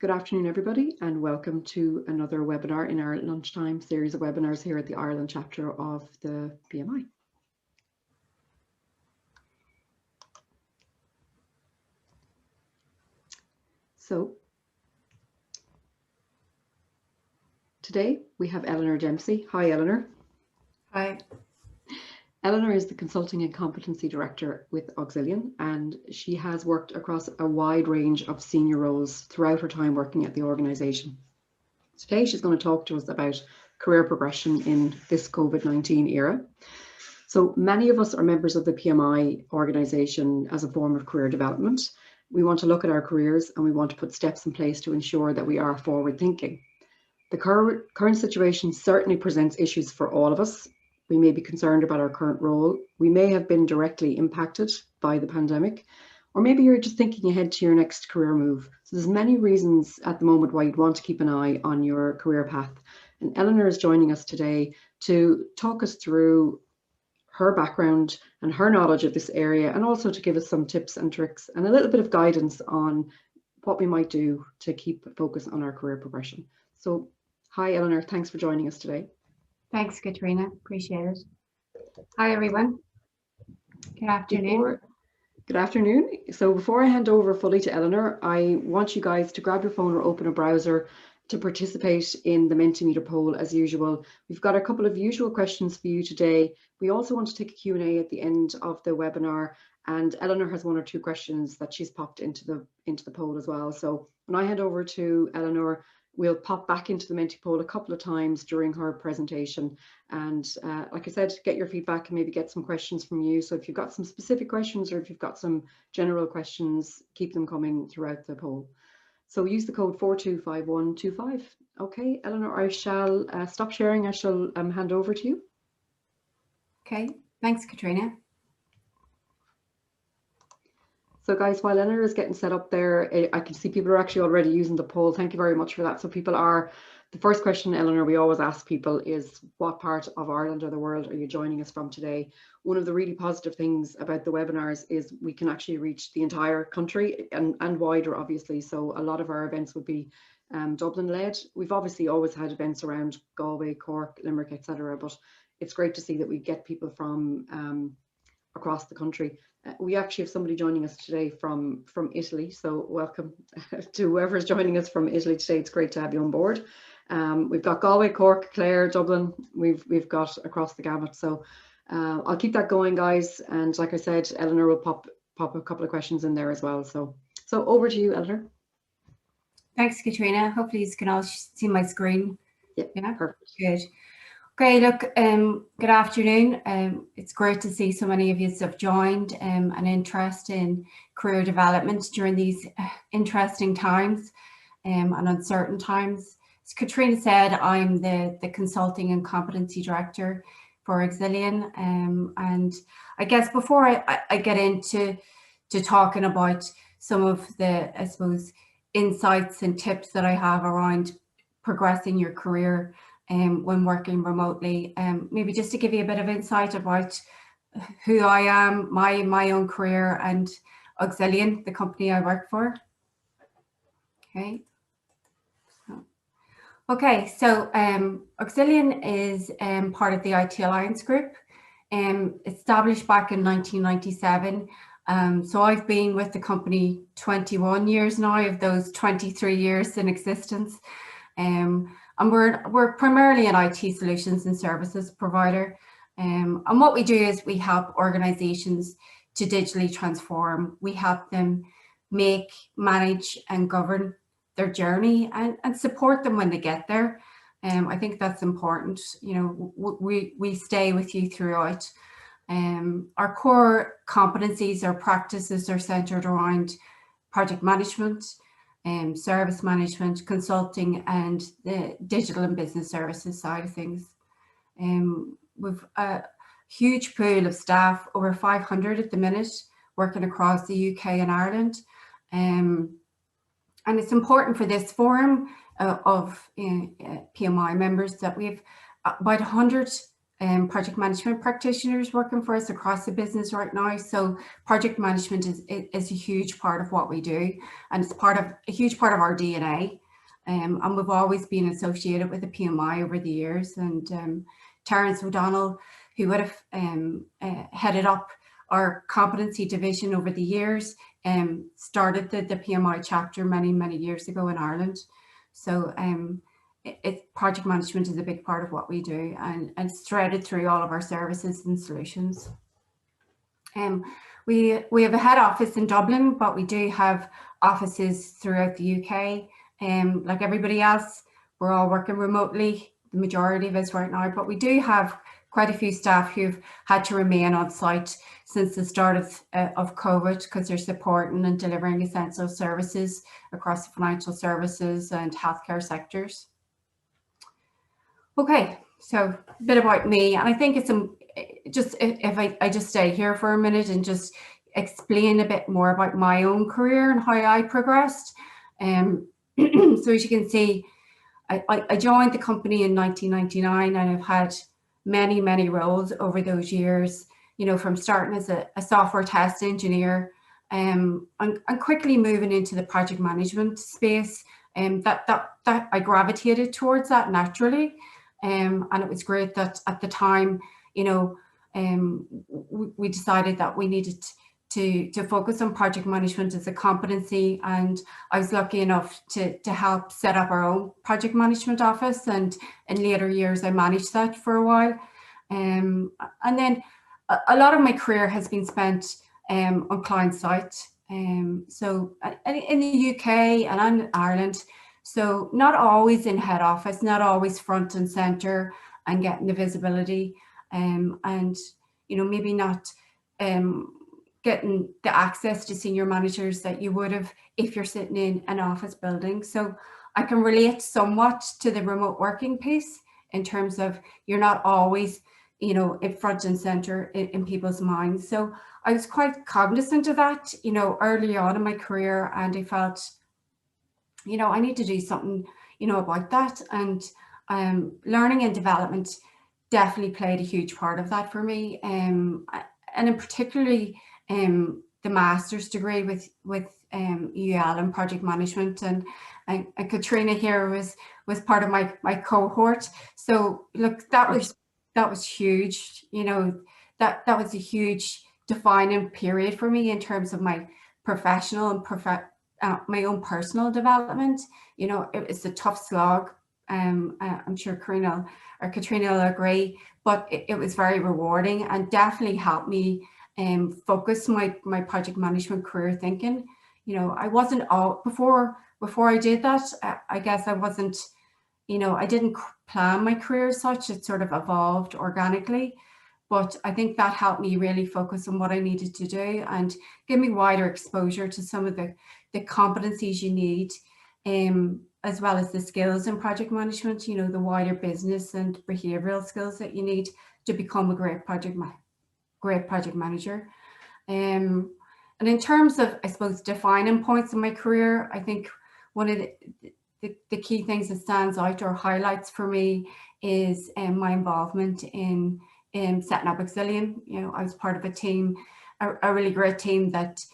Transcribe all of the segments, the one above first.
Good afternoon, everybody, and welcome to another webinar in our lunchtime series of webinars here at the Ireland Chapter of the PMI. So, today we have Eleanor Dempsey. Hi, Eleanor. Hi. Eleanor is the Consulting and Competency Director with Auxilion, and she has worked across a wide range of senior roles throughout her time working at the organisation. Today, she's going to talk to us about career progression in this COVID-19 era. So many of us are members of the PMI organisation as a form of career development. We want to look at our careers and we want to put steps in place to ensure that we are forward thinking. The current situation certainly presents issues for all of us. We may be concerned about our current role. We may have been directly impacted by the pandemic, or maybe you're just thinking ahead to your next career move. So there's many reasons at the moment why you'd want to keep an eye on your career path. And Eleanor is joining us today to talk us through her background and her knowledge of this area, and also to give us some tips and tricks and a little bit of guidance on what we might do to keep focus on our career progression. So hi, Eleanor, thanks for joining us today. Thanks, Katrina. Appreciate it. Hi, everyone. Good afternoon. Good afternoon. So before I hand over fully to Eleanor, I want you guys to grab your phone or open a browser to participate in the Mentimeter poll as usual. We've got a couple of usual questions for you today. We also want to take a Q&A at the end of the webinar, and Eleanor has one or two questions that she's popped into the poll as well. So when I hand over to Eleanor, we'll pop back into the Menti poll a couple of times during her presentation. And like I said, get your feedback and maybe get some questions from you. So if you've got some specific questions or if you've got some general questions, keep them coming throughout the poll. So use the code 425125. Okay, Eleanor, I shall stop sharing. I shall hand over to you. Okay, thanks, Katrina. So guys, while Eleanor is getting set up there, I can see people are actually already using the poll. Thank you very much for that. So people are, the first question, Eleanor, we always ask people is, what part of Ireland or the world are you joining us from today? One of the really positive things about the webinars is we can actually reach the entire country and wider, obviously. So a lot of our events would be Dublin led. We've obviously always had events around Galway, Cork, Limerick, etc. But it's great to see that we get people from across the country. We actually have somebody joining us today from Italy, so welcome to whoever's joining us from Italy today. It's great to have you on board. We've got Galway, Cork, Clare, Dublin. We've got across the gamut. So I'll keep that going, guys. And like I said, Eleanor will pop a couple of questions in there as well. So over to you, Eleanor. Thanks, Katrina. Hopefully you can all see my screen. Yeah, perfect. Good. Okay, look, good afternoon. It's great to see so many of you have joined an interest in career development during these interesting times and uncertain times. As Katrina said, I'm the Consulting and Competency Director for Auxilion. And I guess before I get into talking about some of the, I suppose, insights and tips that I have around progressing your career when working remotely, maybe just to give you a bit of insight about who I am, my own career, and Auxilion, the company I work for. Okay, so Auxilion is part of the IT Alliance Group, established back in 1997. So I've been with the company 21 years now, of those 23 years in existence. And we're primarily an IT solutions and services provider. And what we do is we help organizations to digitally transform. We help them make, manage, and govern their journey and support them when they get there. I think that's important. You know, we stay with you throughout. Our core competencies or practices are centered around project management, service management, consulting, and the digital and business services side of things. We've a huge pool of staff, over 500 at the minute, working across the UK and Ireland. And it's important for this forum of PMI members that we have about 100 project management practitioners working for us across the business right now. So project management is a huge part of what we do, and it's a huge part of our DNA. And we've always been associated with the PMI over the years. And Terence O'Donnell, who would have headed up our competency division over the years, started the PMI chapter many years ago in Ireland. So project management is a big part of what we do, and it's threaded through all of our services and solutions. We have a head office in Dublin, but we do have offices throughout the UK. Like everybody else, we're all working remotely, the majority of us right now, but we do have quite a few staff who've had to remain on site since the start of COVID, because they're supporting and delivering essential services across the financial services and healthcare sectors. Okay, so a bit about me, and I think it's just if I just stay here for a minute and just explain a bit more about my own career and how I progressed. So as you can see, I joined the company in 1999, and I've had many roles over those years, you know, from starting as a software test engineer and quickly moving into the project management space. That I gravitated towards that naturally. And it was great that at the time, you know, we decided that we needed to focus on project management as a competency, and I was lucky enough to help set up our own project management office, and in later years I managed that for a while. And then a lot of my career has been spent on client site, so in the UK and in Ireland. So not always in head office, not always front and center and getting the visibility, and you know, maybe not getting the access to senior managers that you would have if you're sitting in an office building. So I can relate somewhat to the remote working piece in terms of you're not always, you know, in front and center in people's minds. So I was quite cognizant of that, you know, early on in my career, and I felt, you know, I need to do something, you know, about that. And learning and development definitely played a huge part of that for me. And in particularly the master's degree with UL in project management, and Katrina here was part of my cohort. So look, that was huge. You know, that was a huge defining period for me in terms of my professional and my own personal development. You know, it's a tough slog. I'm sure Katrina will agree, but it was very rewarding and definitely helped me focus my project management career thinking. You know, I wasn't all before I did that. I guess I wasn't, you know, I didn't plan my career as such. It sort of evolved organically. But I think that helped me really focus on what I needed to do and give me wider exposure to some of the competencies you need, as well as the skills in project management, you know, the wider business and behavioral skills that you need to become a great project manager. And in terms of, I suppose, defining points in my career, I think one of the key things that stands out or highlights for me is my involvement in setting up Auxilion. You know, I was part of a team, a really great team that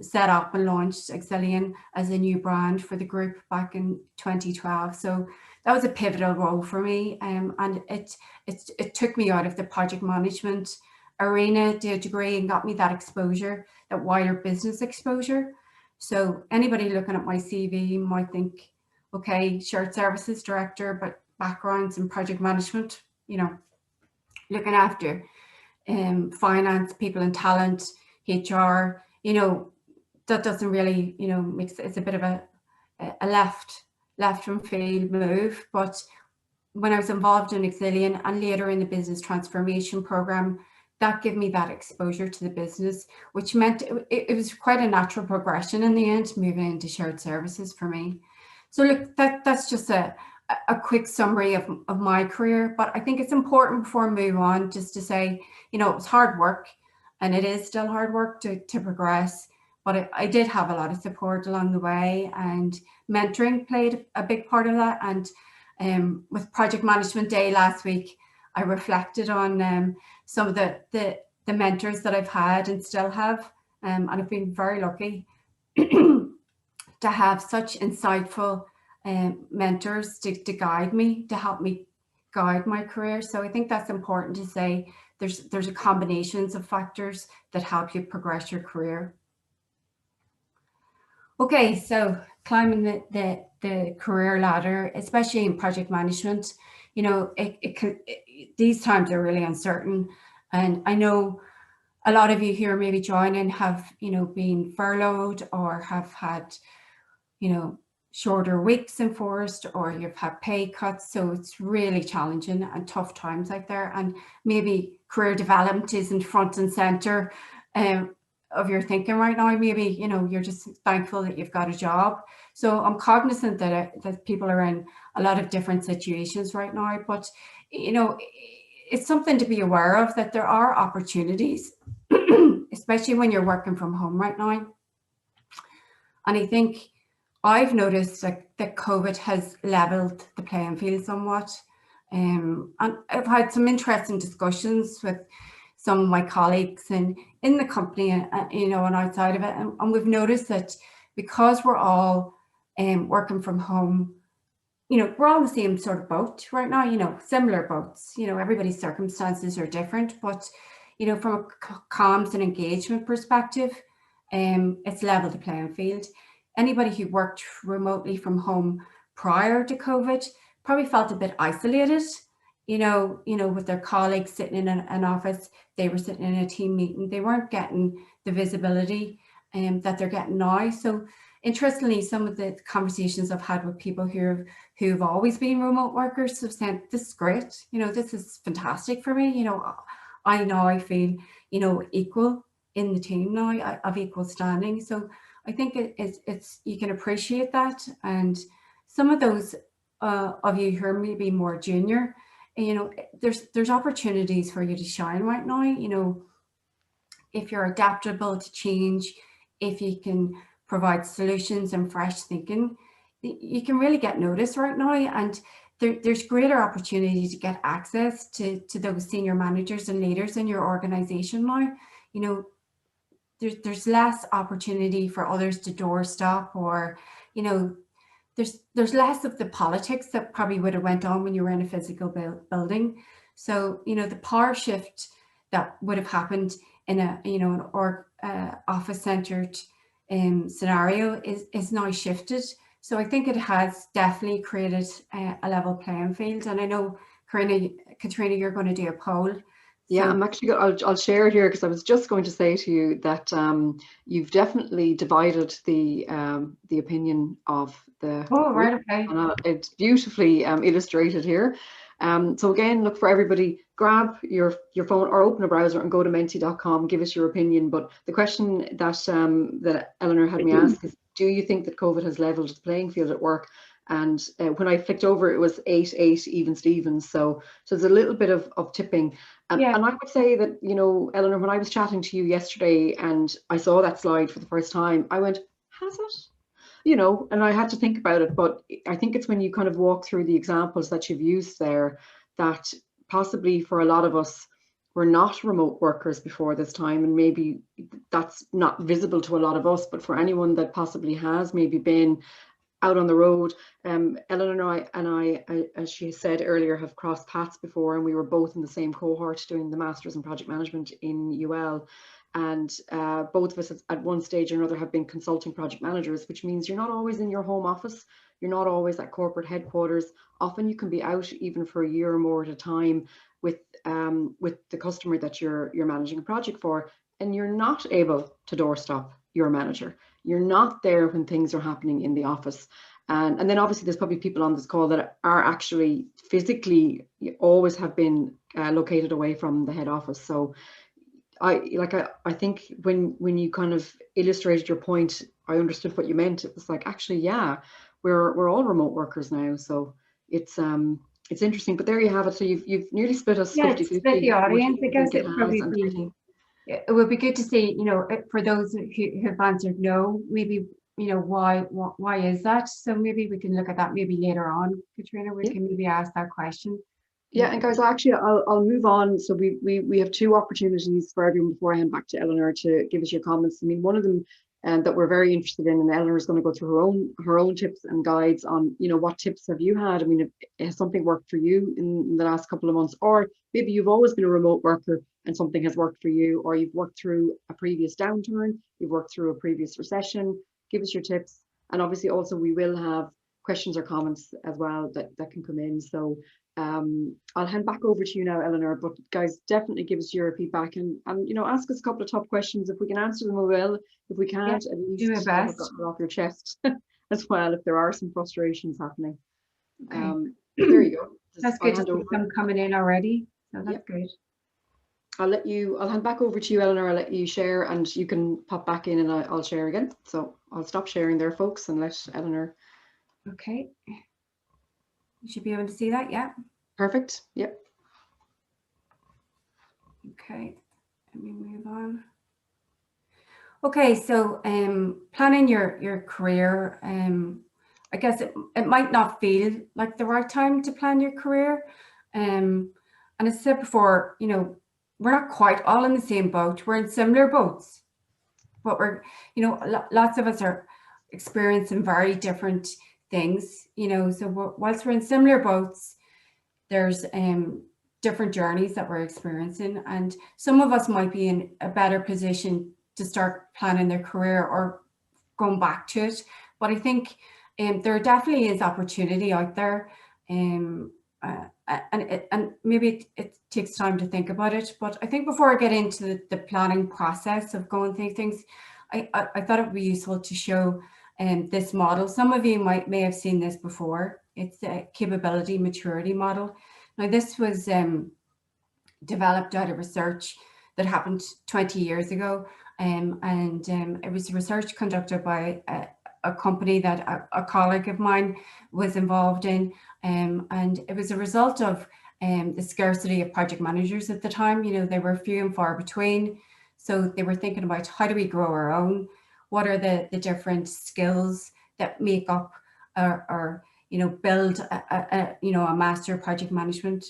set up and launched Auxilion as a new brand for the group back in 2012. So that was a pivotal role for me, and it took me out of the project management arena to a degree and got me that exposure, that wider business exposure. So anybody looking at my CV might think, okay, shared services director, but backgrounds in project management, you know, looking after finance, people and talent, HR, you know, that doesn't really, you know, it's a bit of a left from field move. But when I was involved in Auxilion and later in the business transformation program, that gave me that exposure to the business, which meant it was quite a natural progression in the end, moving into shared services for me. So look, that's just a quick summary of my career, but I think it's important before I move on just to say, you know, it was hard work, and it is still hard work to progress, but I did have a lot of support along the way, and mentoring played a big part of that. And with Project Management Day last week, I reflected on some of the mentors that I've had and still have, and I've been very lucky to have such insightful mentors to guide me, to help me guide my career. So I think that's important to say. There's a combinations of factors that help you progress your career. Okay, so climbing the career ladder, especially in project management, you know, these times are really uncertain, and I know a lot of you here maybe joining have, you know, been furloughed or have had, you know, shorter weeks enforced, or you've had pay cuts. So it's really challenging and tough times out there, and maybe career development isn't front and center of your thinking right now. Maybe, you know, you're just thankful that you've got a job. So I'm cognizant that people are in a lot of different situations right now, but, you know, it's something to be aware of, that there are opportunities, especially when you're working from home right now. And I think I've noticed that COVID has leveled the playing field somewhat. And I've had some interesting discussions with some of my colleagues and in the company, you know, and outside of it. And we've noticed that because we're all working from home, you know, we're all in the same sort of boat right now, you know, similar boats. You know, everybody's circumstances are different, but, you know, from a comms and engagement perspective, it's leveled the playing field. Anybody who worked remotely from home prior to COVID probably felt a bit isolated, you know, with their colleagues sitting in an office. They were sitting in a team meeting. They weren't getting the visibility that they're getting now. So interestingly, some of the conversations I've had with people who've always been remote workers have said, this is great. You know, this is fantastic for me. You know, I feel, you know, equal in the team now, of equal standing. So I think it's you can appreciate that. And some of those of you who are maybe more junior, you know, there's opportunities for you to shine right now. You know, if you're adaptable to change, if you can provide solutions and fresh thinking, you can really get noticed right now. And there's greater opportunity to get access to those senior managers and leaders in your organization now. You know, there's less opportunity for others to doorstop, or, you know, there's less of the politics that probably would have went on when you were in a physical building. So, you know, the power shift that would have happened in a, you know, an office centered scenario is now shifted. So I think it has definitely created a level playing field. And I know, Katrina, you're going to do a poll. Yeah, I'm actually I'll share it here, because I was just going to say to you that you've definitely divided the opinion of the Oh, group, right, okay. and it's beautifully illustrated here. So again, look, for everybody, grab your phone or open a browser and go to menti.com, give us your opinion. But the question that that Eleanor had me ask is, do you think that COVID has leveled the playing field at work? And when I flicked over, it was 8-8 even Stevens. So there's a little bit of tipping. Yeah. And I would say that, you know, Eleanor, when I was chatting to you yesterday and I saw that slide for the first time, I went, has it? You know, and I had to think about it. But I think it's when you kind of walk through the examples that you've used there that possibly for a lot of us, we're not remote workers before this time, and maybe that's not visible to a lot of us, but for anyone that possibly has maybe been out on the road, Eleanor and I, as she said earlier, have crossed paths before, and we were both in the same cohort doing the Masters in Project Management in UL. And both of us at one stage or another have been consulting project managers, which means you're not always in your home office. You're not always at corporate headquarters. Often you can be out even for a year or more at a time with the customer that you're managing a project for, and you're not able to doorstop your manager. You're not there when things are happening in the office. And then obviously there's probably people on this call that are actually physically always have been located away from the head office. So I think when you kind of illustrated your point, I understood what you meant. It was like, actually, yeah, we're all remote workers now. So it's interesting. But there you have it. So you've nearly split us 50-50. Split the audience. I guess it probably be. It would be good to see, you know, for those who have answered no, maybe, you know, why is that? So maybe we can look at that maybe later on, Katrina. We can maybe ask that question. Yeah, and guys, I'll move on. So we have two opportunities for everyone before I hand back to Eleanor to give us your comments. I mean, one of them that we're very interested in, and Eleanor is going to go through her own tips and guides on, what tips have you had? I mean, has something worked for you in the last couple of months, or maybe you've always been a remote worker and something has worked for you, or you've worked through a previous downturn, you've worked through a previous recession. Give us your tips, and obviously also we will have questions or comments as well that can come in. So I'll hand back over to you now, Eleanor, but guys, definitely give us your feedback and ask us a couple of tough questions. If we can answer them, we will. If we can't, at least do my best. have it off your chest as well if there are some frustrations happening. Okay. There you go. That's good to see some coming in already. So that's good. I'll hand back over to you, Eleanor. I'll let you share and you can pop back in and I'll share again. So I'll stop sharing there, folks, and let Eleanor. Okay. You should be able to see that, yeah? Perfect, yep. Okay, let me move on. Okay, so planning your career, I guess it might not feel like the right time to plan your career. And as I said before, we're not quite all in the same boat. We're in similar boats, but we're, lots of us are experiencing very different things, so whilst we're in similar boats, there's different journeys that we're experiencing, and some of us might be in a better position to start planning their career or going back to it. But I think there definitely is opportunity out there, and maybe it takes time to think about it. But I think before I get into the planning process of going through things, I thought it would be useful to show this model. Some of you may have seen this before. It's the capability maturity model. Now, this was developed out of research that happened 20 years ago, and it was research conducted by a company that a colleague of mine was involved in, and it was a result of the scarcity of project managers at the time. They were few and far between, so they were thinking about how do we grow our own, what are the different skills that make up or build a master project management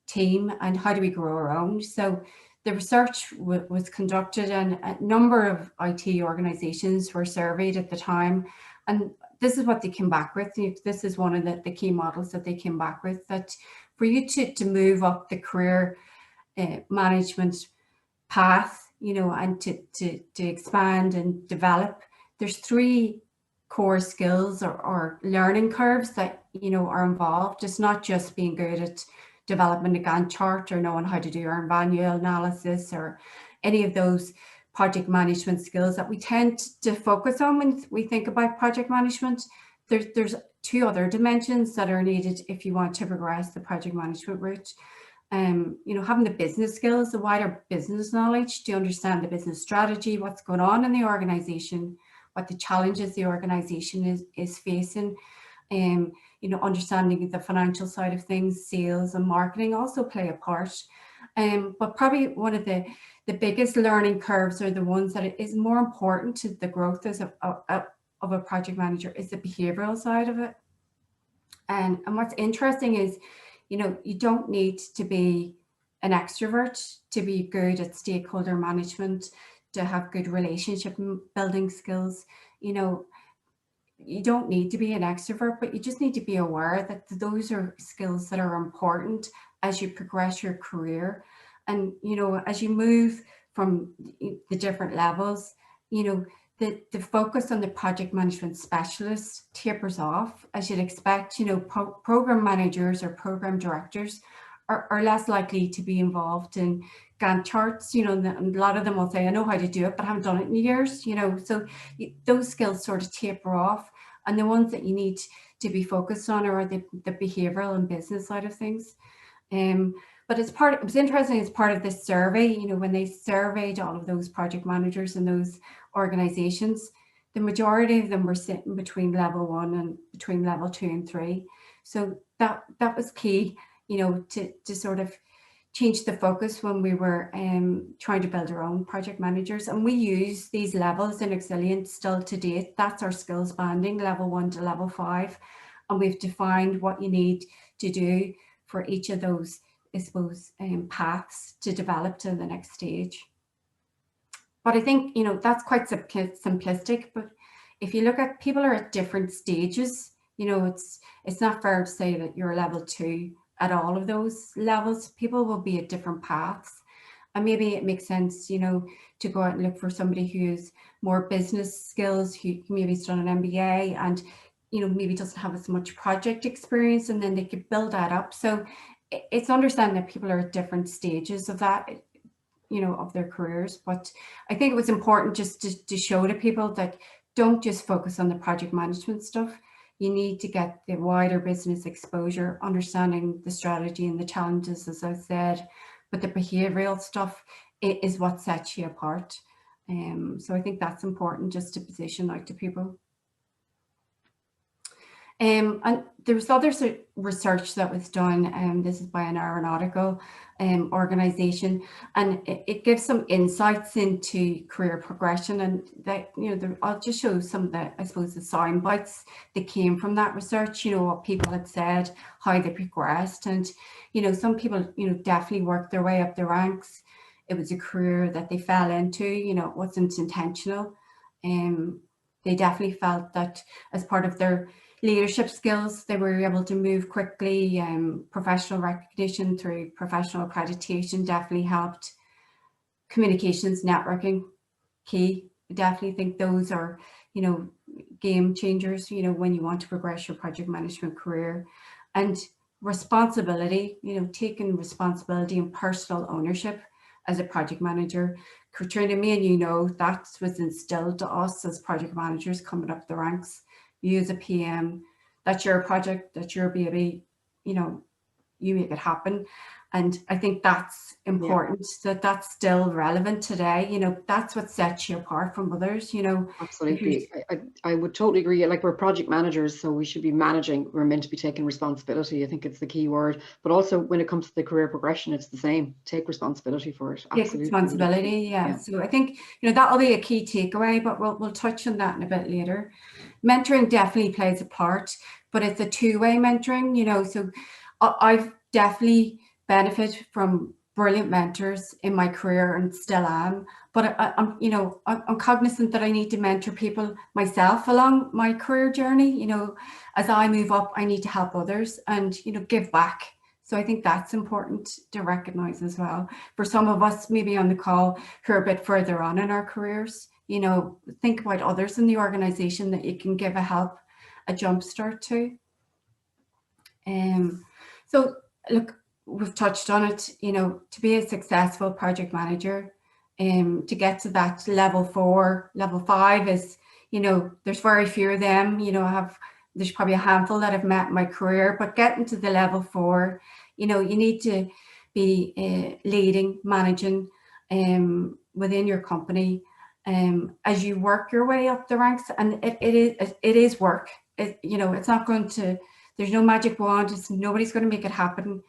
team, and how do we grow our own. So the research was conducted, and a number of IT organizations were surveyed at the time, and this is what they came back with. This is one of the key models that they came back with, that for you to move up the career management path, and to expand and develop, there's three core skills or learning curves that are involved. It's not just being good at developing a Gantt chart or knowing how to do earned value analysis or any of those project management skills that we tend to focus on when we think about project management. There's two other dimensions that are needed if you want to progress the project management route. Having the business skills, the wider business knowledge to understand the business strategy, what's going on in the organization, what the challenges the organization is facing, understanding the financial side of things, sales and marketing also play a part. But probably one of the biggest learning curves, are the ones that is more important to the growth as of a project manager, is the behavioral side of it. And what's interesting is, you don't need to be an extrovert to be good at stakeholder management, to have good relationship building skills. You don't need to be an extrovert, but you just need to be aware that those are skills that are important as you progress your career. And, as you move from the different levels, the focus on the project management specialist tapers off, as you'd expect. Program managers or program directors are less likely to be involved in Gantt charts. And a lot of them will say, I know how to do it, but I haven't done it in years. So those skills sort of taper off, and the ones that you need to be focused on are the behavioral and business side of things. But it was interesting, as part of this survey, when they surveyed all of those project managers in those organizations, the majority of them were sitting between level 1 and between level 2 and 3. So that was key, to sort of change the focus when we were trying to build our own project managers. And we use these levels in Auxilion still to date. That's our skills banding, level 1 to level 5. And we've defined what you need to do for each of those I suppose, paths to develop to the next stage. But I think, you know, that's quite simplistic, but if you look at, people are at different stages, you know, it's not fair to say that you're level 2 at all of those levels. People will be at different paths. And maybe it makes sense, you know, to go out and look for somebody who's more business skills, who maybe has done an MBA and, you know, maybe doesn't have as much project experience, and then they could build that up. So it's understanding that people are at different stages of that, you know, of their careers. But I think it was important just to show to people that don't just focus on the project management stuff. You need to get the wider business exposure, understanding the strategy and the challenges, as I said, but the behavioral stuff is what sets you apart. So I think that's important just to position out to people. And there was other research that was done, this is by an aeronautical organization, and it gives some insights into career progression. And that, you know, I'll just show some of the, I suppose, the sound bites that came from that research, you know, what people had said, how they progressed. And, you know, some people, you know, definitely worked their way up the ranks. It was a career that they fell into, you know, it wasn't intentional. They definitely felt that as part of their leadership skills, they were able to move quickly. Professional recognition through professional accreditation definitely helped. Communications, networking, key. I definitely think those are, you know, game changers, you know, when you want to progress your project management career. And responsibility, you know, taking responsibility and personal ownership as a project manager. Katrina, me and you know, that was instilled to us as project managers coming up the ranks. You as a PM, that's your project, that's your baby, you know, you make it happen. And I think that's important, that that's still relevant today. You know, that's what sets you apart from others, you know. Absolutely. I would totally agree. Like, we're project managers, so we should be managing. We're meant to be taking responsibility. I think it's the key word. But also when it comes to the career progression, it's the same. Take responsibility for it. Take responsibility, yeah. So I think, you know, that'll be a key takeaway, but we'll touch on that in a bit later. Mentoring definitely plays a part, but it's a two-way mentoring, you know. So I've definitely benefit from brilliant mentors in my career and still am, but I'm, you know, I'm cognizant that I need to mentor people myself along my career journey. You know, as I move up, I need to help others and, you know, give back. So I think that's important to recognize as well. For some of us maybe on the call who are a bit further on in our careers, you know, think about others in the organization that you can give a jump start to. So look, we've touched on it, you know, to be a successful project manager, to get to that level 4, level 5 is, you know, there's very few of them, you know, there's probably a handful that I've met in my career, but getting to the level 4, you know, you need to be leading, managing within your company as you work your way up the ranks. And it is work. You know, it's not going to, there's no magic wand. Nobody's going to make it happen.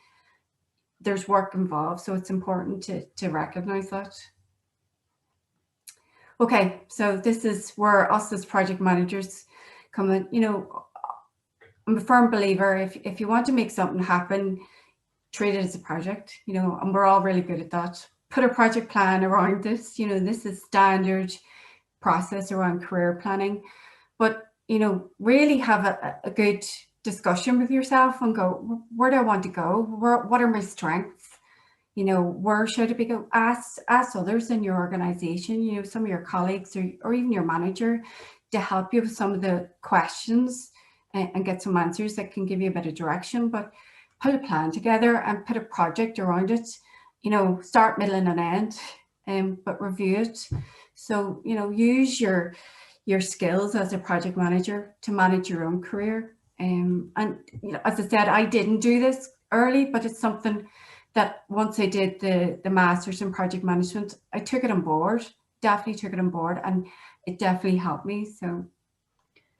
There's work involved, so it's important to recognize that. Okay, so this is where us as project managers come in. You know, I'm a firm believer, if you want to make something happen, treat it as a project, you know, and we're all really good at that. Put a project plan around this, you know, this is standard process around career planning, but, you know, really have a good discussion with yourself and go, where do I want to go? What are my strengths? You know, where should it be go? Ask others in your organization, you know, some of your colleagues or even your manager to help you with some of the questions and get some answers that can give you a bit of direction. But put a plan together and put a project around it, you know, start, middle and an end, but review it. So, you know, use your skills as a project manager to manage your own career. And, you know, as I said, I didn't do this early, but it's something that once I did the master's in project management, I took it on board, definitely took it on board, and it definitely helped me. So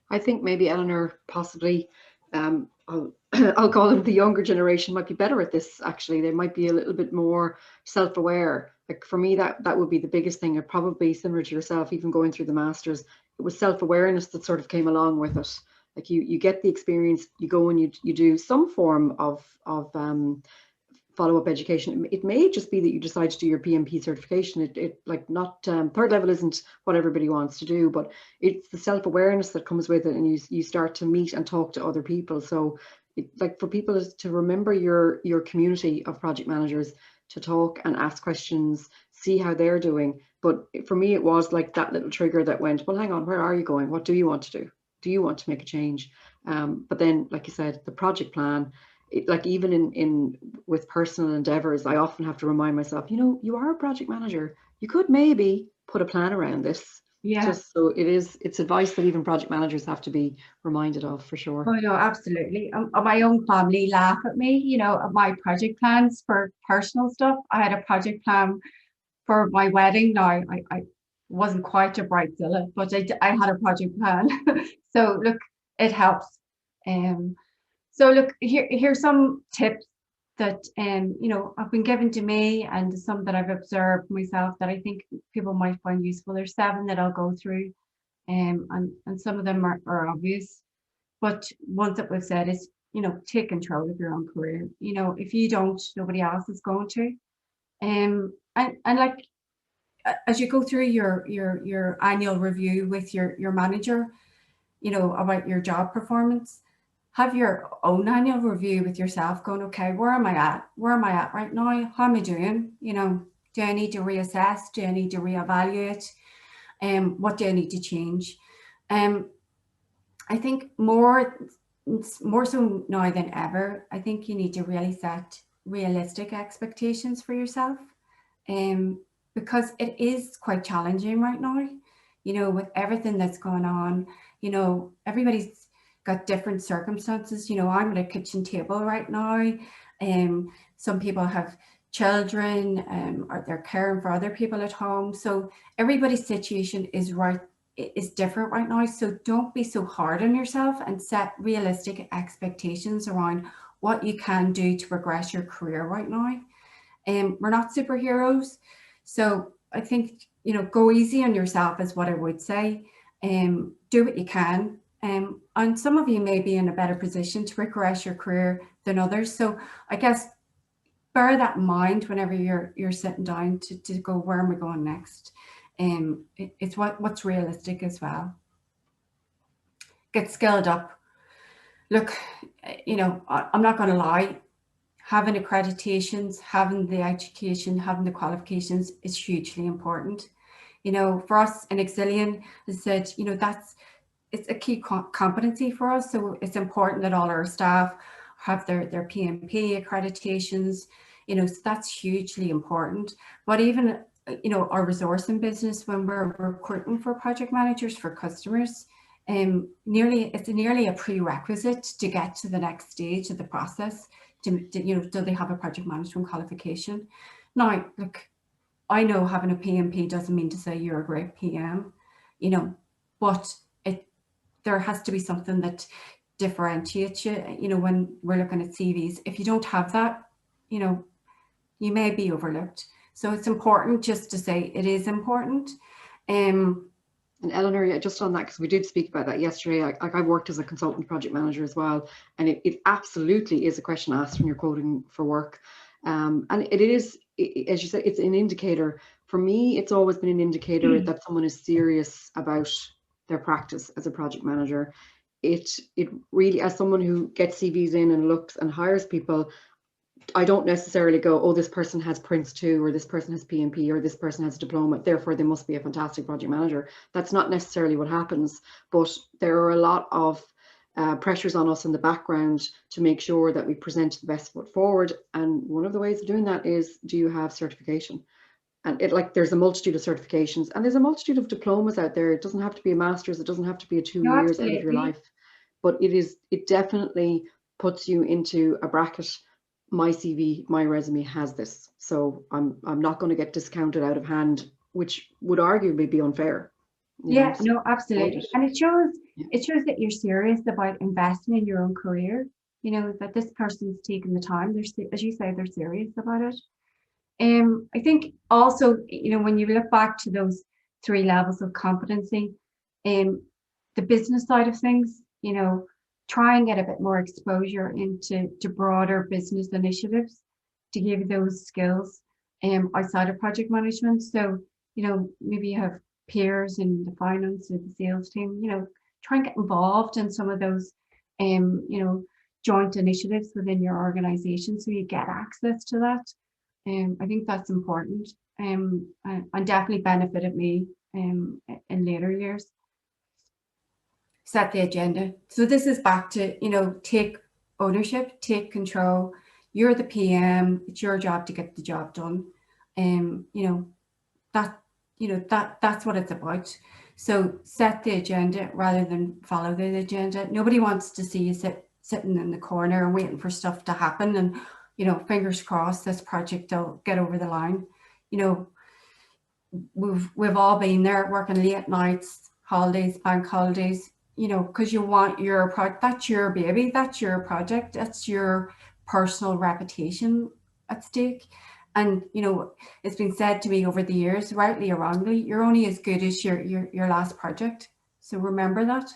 I think maybe Eleanor, possibly, I'll call them the younger generation, might be better at this. Actually, they might be a little bit more self-aware. Like for me, that would be the biggest thing. It probably similar to yourself, even going through the masters, it was self-awareness that sort of came along with it. Like you get the experience, you go and you do some form of follow-up education. It may just be that you decide to do your PMP certification. It like not third level isn't what everybody wants to do, but it's the self-awareness that comes with it, and you start to meet and talk to other people. So like for people to remember your community of project managers, to talk and ask questions, see how they're doing. But for me, it was like that little trigger that went, well, hang on, where are you going? What do you want to do? Do you want to make a change? But then, like you said, the project plan, like even in with personal endeavors, I often have to remind myself, you are a project manager. You could maybe put a plan around this. Yeah. Just so it's advice that even project managers have to be reminded of, for sure. Oh, no, absolutely. My own family laugh at me, at my project plans for personal stuff. I had a project plan for my wedding. Now, I wasn't quite a bridezilla, but I had a project plan. So look, it helps. So look, here's some tips that have been given to me, and some that I've observed myself that I think people might find useful. There's 7 that I'll go through, and some of them are obvious. But ones that we've said is, take control of your own career. If you don't, nobody else is going to. And like, as you go through your annual review with your manager, about your job performance, have your own annual review with yourself, going, okay, where am I at? Where am I at right now? How am I doing? Do I need to reassess? Do I need to reevaluate? What do I need to change? I think more so now than ever, I think you need to really set realistic expectations for yourself, because it is quite challenging right now, with everything that's going on. Everybody's got different circumstances. I'm at a kitchen table right now. Some people have children, or they're caring for other people at home. So everybody's situation is different right now. So don't be so hard on yourself, and set realistic expectations around what you can do to progress your career right now. We're not superheroes. So I think, go easy on yourself is what I would say. Do what you can. And some of you may be in a better position to progress your career than others. So I guess bear that in mind whenever you're sitting down to go, where am I going next? It's what's realistic as well. Get skilled up. Look, I'm not going to lie. Having accreditations, having the education, having the qualifications is hugely important. For us in Auxilion, as I said, it's a key competency for us. So it's important that all our staff have their PMP accreditations. So that's hugely important. But even our resourcing business, when we're recruiting for project managers for customers, it's nearly a prerequisite to get to the next stage of the process. Do they have a project management qualification? Now, look, I know having a PMP doesn't mean to say you're a great PM, but there has to be something that differentiates you. When we're looking at CVs, if you don't have that, you may be overlooked. So it's important just to say it is important. And Eleanor, just on that, because we did speak about that yesterday, I've worked as a consultant project manager as well, and it absolutely is a question asked when you're quoting for work. And it is, as you said, it's an indicator. For me, it's always been an indicator that someone is serious about their practice as a project manager. It really, as someone who gets CVs in and looks and hires people, I don't necessarily go, oh, this person has Prince 2, or this person has PMP, or this person has a diploma, therefore they must be a fantastic project manager. That's not necessarily what happens, but there are a lot of pressures on us in the background to make sure that we present the best foot forward. And one of the ways of doing that is, do you have certification? And there's a multitude of certifications, and there's a multitude of diplomas out there. It doesn't have to be a master's, it doesn't have to be a 2 years out of your life, but it definitely puts you into a bracket. My CV, my resume has this, so I'm not going to get discounted out of hand, which would arguably be unfair. Yeah, no, absolutely. And it shows that you're serious about investing in your own career, that this person's taking the time. As you say, they're serious about it. I think also, when you look back to those 3 levels of competency, the business side of things, try and get a bit more exposure into broader business initiatives. to give you those skills outside of project management. So, maybe you have peers in the finance or the sales team, try and get involved in some of those, joint initiatives within your organization so you get access to that. I think that's important and definitely benefited me in later years. Set the agenda. So this is back to, take ownership, take control. You're the PM, it's your job to get the job done. That's what it's about. So set the agenda rather than follow the agenda. Nobody wants to see you sitting in the corner and waiting for stuff to happen and, fingers crossed this project will get over the line. We've all been there working late nights, holidays, bank holidays, because you want your project, that's your baby, that's your project, that's your personal reputation at stake. And, it's been said to me over the years, rightly or wrongly, you're only as good as your last project. So remember that.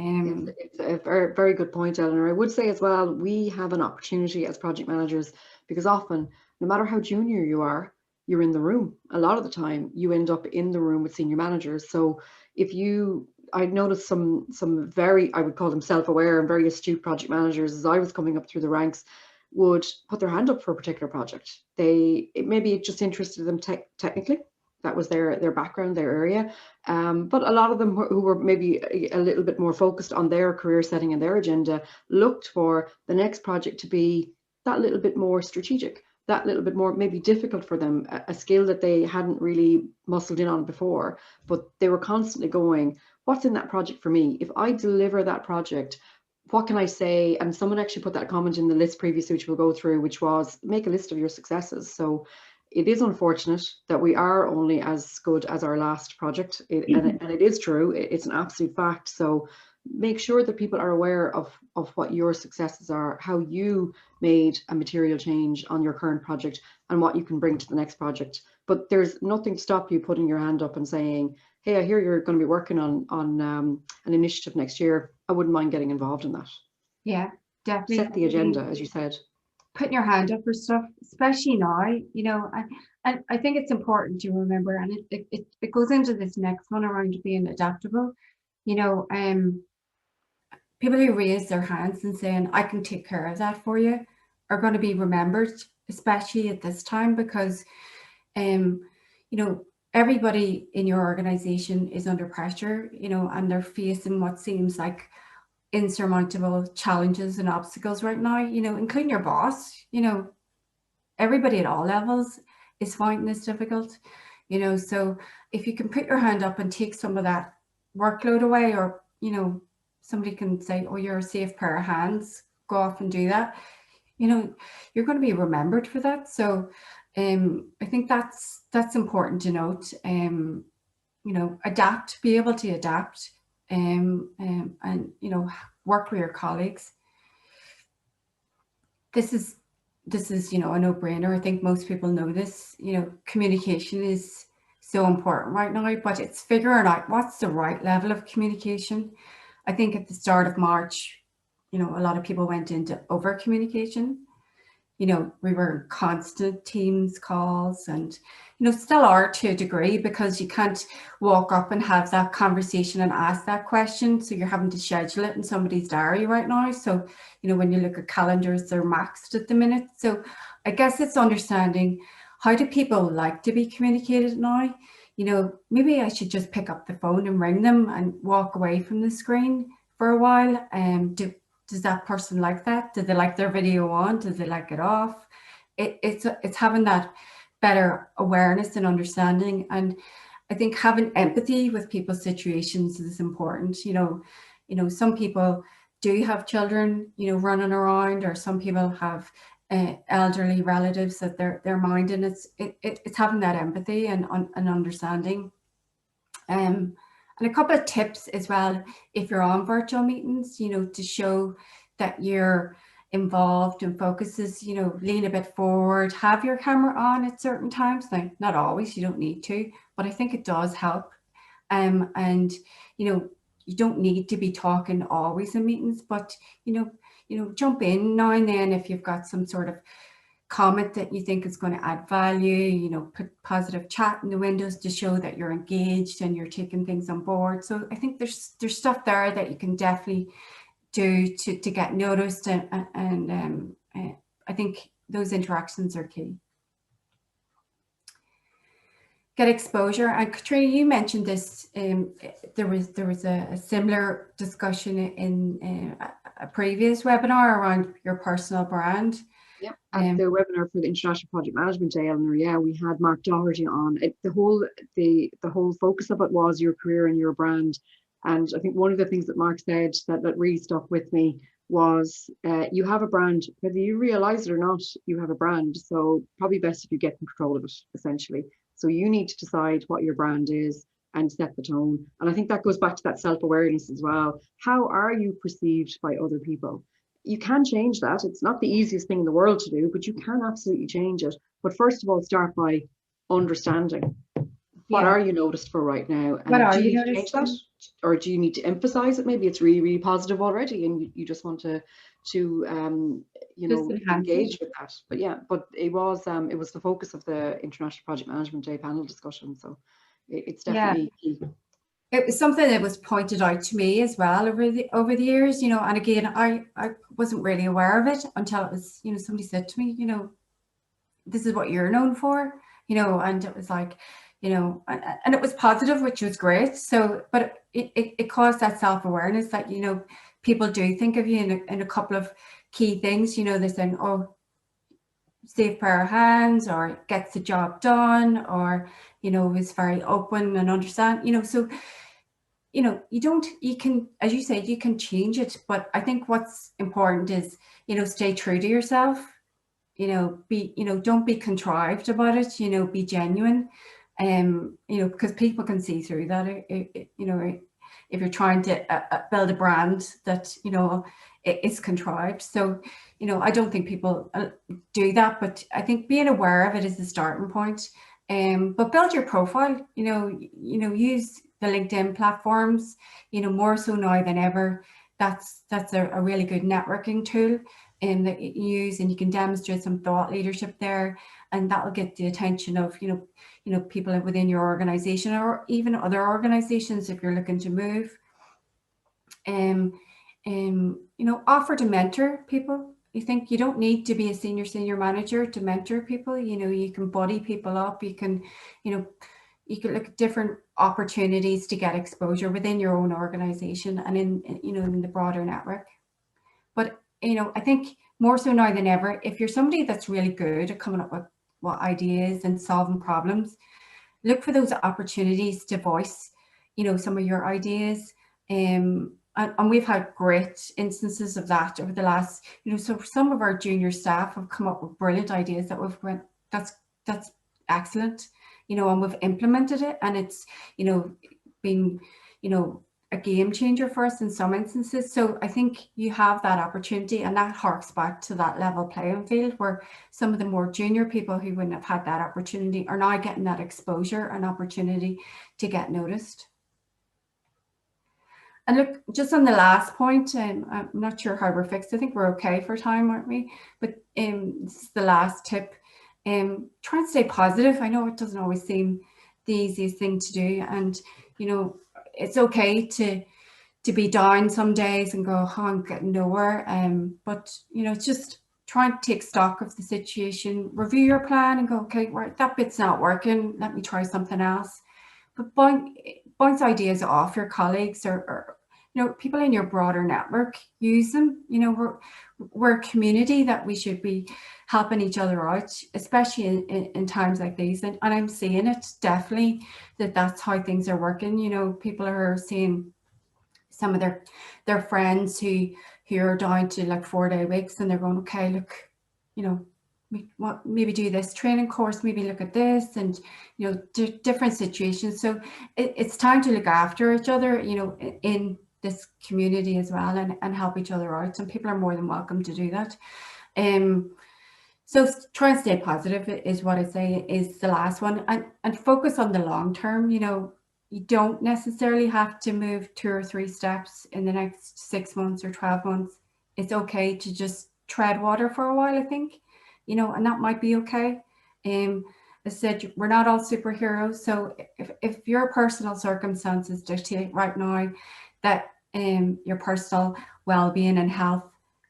It's a very, very good point, Eleanor. I would say as well, we have an opportunity as project managers, because often, no matter how junior you are, you're in the room. A lot of the time, you end up in the room with senior managers. So I noticed some very, I would call them self-aware and very astute project managers as I was coming up through the ranks would put their hand up for a particular project. Maybe it just interested them technically. That was their background, their area. But a lot of them who were maybe a little bit more focused on their career setting and their agenda looked for the next project to be that little bit more strategic, that little bit more maybe difficult for them, a skill that they hadn't really muscled in on before, but they were constantly going, what's in that project for me? If I deliver that project, what can I say? And someone actually put that comment in the list previously, which we'll go through, which was make a list of your successes. So it is unfortunate that we are only as good as our last project. And it is true. It's an absolute fact. So make sure that people are aware of what your successes are, how you made a material change on your current project and what you can bring to the next project. But there's nothing to stop you putting your hand up and saying, hey, I hear you're going to be working on an initiative next year. I wouldn't mind getting involved in that. Yeah, definitely. Set the agenda, as you said. Putting your hand up for stuff, especially now, and I think it's important to remember, and it goes into this next one around being adaptable. People who raise their hands and saying, I can take care of that for you, are going to be remembered, especially at this time, because, everybody in your organization is under pressure, and they're facing what seems like insurmountable challenges and obstacles right now, including your boss. Everybody at all levels is finding this difficult, so if you can put your hand up and take some of that workload away, or, somebody can say, oh, you're a safe pair of hands, go off and do that, you're going to be remembered for that. So I think that's important to note. Adapt, be able to adapt, and work with your colleagues. This is a no-brainer. I think most people know this. Communication is so important right now, but it's figuring out what's the right level of communication. I think at the start of March, a lot of people went into over communication. We were in constant Teams calls, and, still are to a degree, because you can't walk up and have that conversation and ask that question. So you're having to schedule it in somebody's diary right now. So, when you look at calendars, they're maxed at the minute. So I guess it's understanding, how do people like to be communicated now? Maybe I should just pick up the phone and ring them and walk away from the screen for a while. Does that person like that? Do they like their video on? Do they like it off? It's having that better awareness and understanding. And I think having empathy with people's situations is important. Some people do have children, running around, or some people have elderly relatives that they're minding. It's having that empathy and understanding. And a couple of tips as well, if you're on virtual meetings, to show that you're involved and focuses, lean a bit forward, have your camera on at certain times. Now, not always, you don't need to, but I think it does help. And, you don't need to be talking always in meetings, but, jump in now and then if you've got some sort of comment that you think is going to add value, you know, put positive chat in the windows to show that you're engaged and you're taking things on board. So I think there's stuff there that you can definitely do to get noticed, and I think those interactions are key. Get exposure. And Katrina, you mentioned this. There was a similar discussion in a previous webinar around your personal brand. Yeah, at the webinar for the International Project Management Day, Eleanor, yeah, we had Mark Doherty on. The whole focus of it was your career and your brand. And I think one of the things that Mark said that really stuck with me was you have a brand, whether you realize it or not, you have a brand. So probably best if you get control of it, essentially. So you need to decide what your brand is and set the tone. And I think that goes back to that self-awareness as well. How are you perceived by other people? You can change that. It's not the easiest thing in the world to do, but you can absolutely change it. But first of all, start by understanding. What are you noticed for right now? And do you need to change that? Or do you need to emphasize it? Maybe it's really, really positive already and you just want to you know, engage with that. But yeah, but it was the focus of the International Project Management Day panel discussion. So it's definitely key. It was something that was pointed out to me as well over the years, you know, and again, I wasn't really aware of it until it was, you know, somebody said to me, you know, this is what you're known for, you know, and it was like, you know, and it was positive, which was great. So, but it caused that self-awareness that, you know, people do think of you in a couple of key things, you know, they're saying, oh, safe pair of hands, or gets the job done, or, you know, is very open and understand, you know, so, you know, you can, as you say, you can change it. But I think what's important is, you know, stay true to yourself, you know, don't be contrived about it, you know, be genuine. You know, because people can see through that, you know, if you're trying to build a brand that, you know, is contrived. So, you know, I don't think people do that, but I think being aware of it is the starting point. But build your profile, you know, use the LinkedIn platforms, you know, more so now than ever. That's a really good networking tool that you use, and you can demonstrate some thought leadership there, and that will get the attention of, you know, people within your organization or even other organizations if you're looking to move. You know, offer to mentor people. You think you don't need to be a senior manager to mentor people. You know, you can buddy people up. You can, you know, you can look at different opportunities to get exposure within your own organization and in, you know, in the broader network. But, you know, I think more so now than ever, if you're somebody that's really good at coming up with what ideas and solving problems, look for those opportunities to voice, you know, some of your ideas. And we've had great instances of that over the last, you know, so some of our junior staff have come up with brilliant ideas that we've went, that's excellent, you know, and we've implemented it, and it's, you know, been, you know, a game changer for us in some instances. So I think you have that opportunity, and that harks back to that level playing field where some of the more junior people who wouldn't have had that opportunity are now getting that exposure and opportunity to get noticed. And look, just on the last point, I'm not sure how we're fixed. I think we're okay for time, aren't we? But this is the last tip. Try and stay positive. I know it doesn't always seem the easiest thing to do, and, you know, it's okay to be down some days and go, oh, I'm getting nowhere. But, you know, just try and take stock of the situation, review your plan and go, okay, right, that bit's not working. Let me try something else. But bounce ideas off your colleagues or you know, people in your broader network. Use them. You know, we're a community that we should be helping each other out, especially in times like these. And I'm seeing it definitely that's how things are working. You know, people are seeing some of their friends who are down to like 4-day weeks, and they're going, okay, look, you know, maybe do this training course, maybe look at this, and, you know, different situations. So it's time to look after each other, you know, in this community as well, and help each other out. And people are more than welcome to do that. So try and stay positive is what I say is the last one, and focus on the long term. You know, you don't necessarily have to move 2 or 3 steps in the next 6 months or 12 months. It's okay to just tread water for a while, I think. you know, and that might be okay. As I said, we're not all superheroes. So if your personal circumstances dictate right now that your personal well-being and health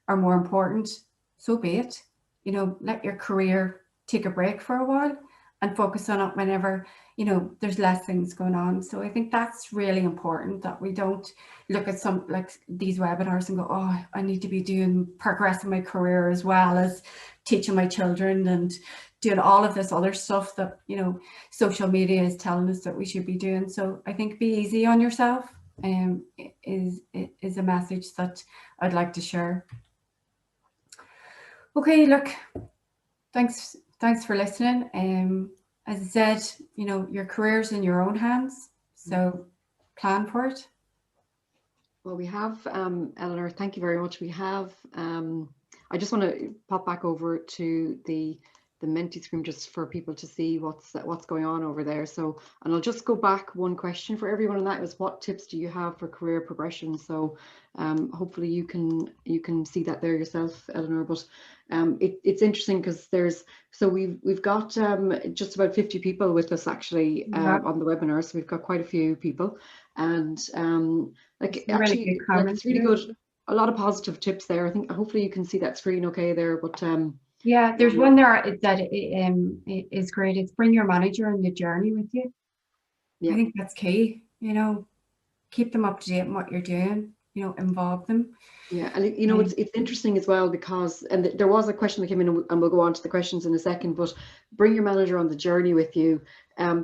are more important, so be it. You know, let your career take a break for a while and focus on it whenever, you know, there's less things going on. So I think that's really important, that we don't look at some like these webinars and go, oh, I need to be doing progressing my career as well as teaching my children and doing all of this other stuff that, you know, social media is telling us that we should be doing. So I think be easy on yourself is a message that I'd like to share. Okay, look, thanks for listening. As I said, you know, your career's in your own hands, so plan for it. Well, we have, Eleanor, thank you very much. We have, I just want to pop back over to the Menti screen just for people to see what's going on over there. So, and I'll just go back one question for everyone, and that is, what tips do you have for career progression? So hopefully you can see that there yourself, Eleanor. But it's interesting because we've got just about 50 people with us actually on the webinar, so we've got quite a few people, and like actually it's really good. A lot of positive tips there. I think hopefully you can see that screen okay there, but yeah, there's one there that is great. It's bring your manager on the journey with you. Yeah. I think that's key. You know, keep them up to date on what you're doing. You know, involve them. Yeah, and you know, it's interesting as well because, and there was a question that came in, and we'll go on to the questions in a second, but bring your manager on the journey with you.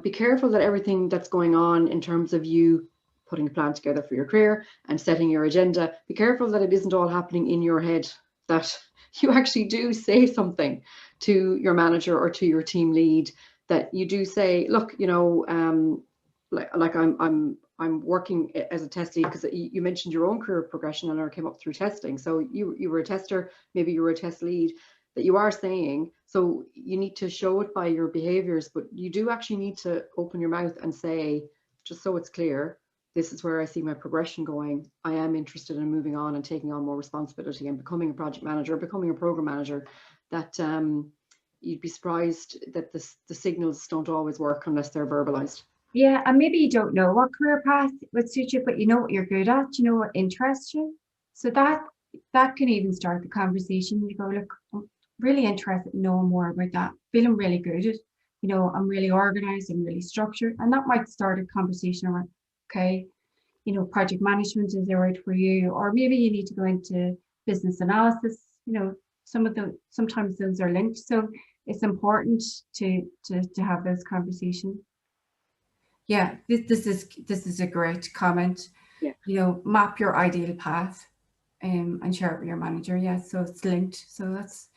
Be careful that everything that's going on in terms of you putting a plan together for your career and setting your agenda, be careful that it isn't all happening in your head, that you actually do say something to your manager or to your team lead, that you do say, look, you know, like I'm working as a test lead, because you mentioned your own career progression and came up through testing. So you were a tester, maybe you were a test lead, that you are saying, so you need to show it by your behaviors, but you do actually need to open your mouth and say, just so it's clear, this is where I see my progression going. I am interested in moving on and taking on more responsibility and becoming a project manager, becoming a program manager. That you'd be surprised that the signals don't always work unless they're verbalized. Yeah, and maybe you don't know what career path would suit you, but you know what you're good at, you know what interests you. So that can even start the conversation. You go, look, I'm really interested in knowing more about that, feeling really good at, you know, I'm really organized, I'm really structured. And that might start a conversation around, okay, you know, project management is the right for you, or maybe you need to go into business analysis. You know, sometimes those are linked. So it's important to have those conversations. Yeah, this is a great comment. Yeah. You know, map your ideal path and share it with your manager. Yeah, so it's linked. So that's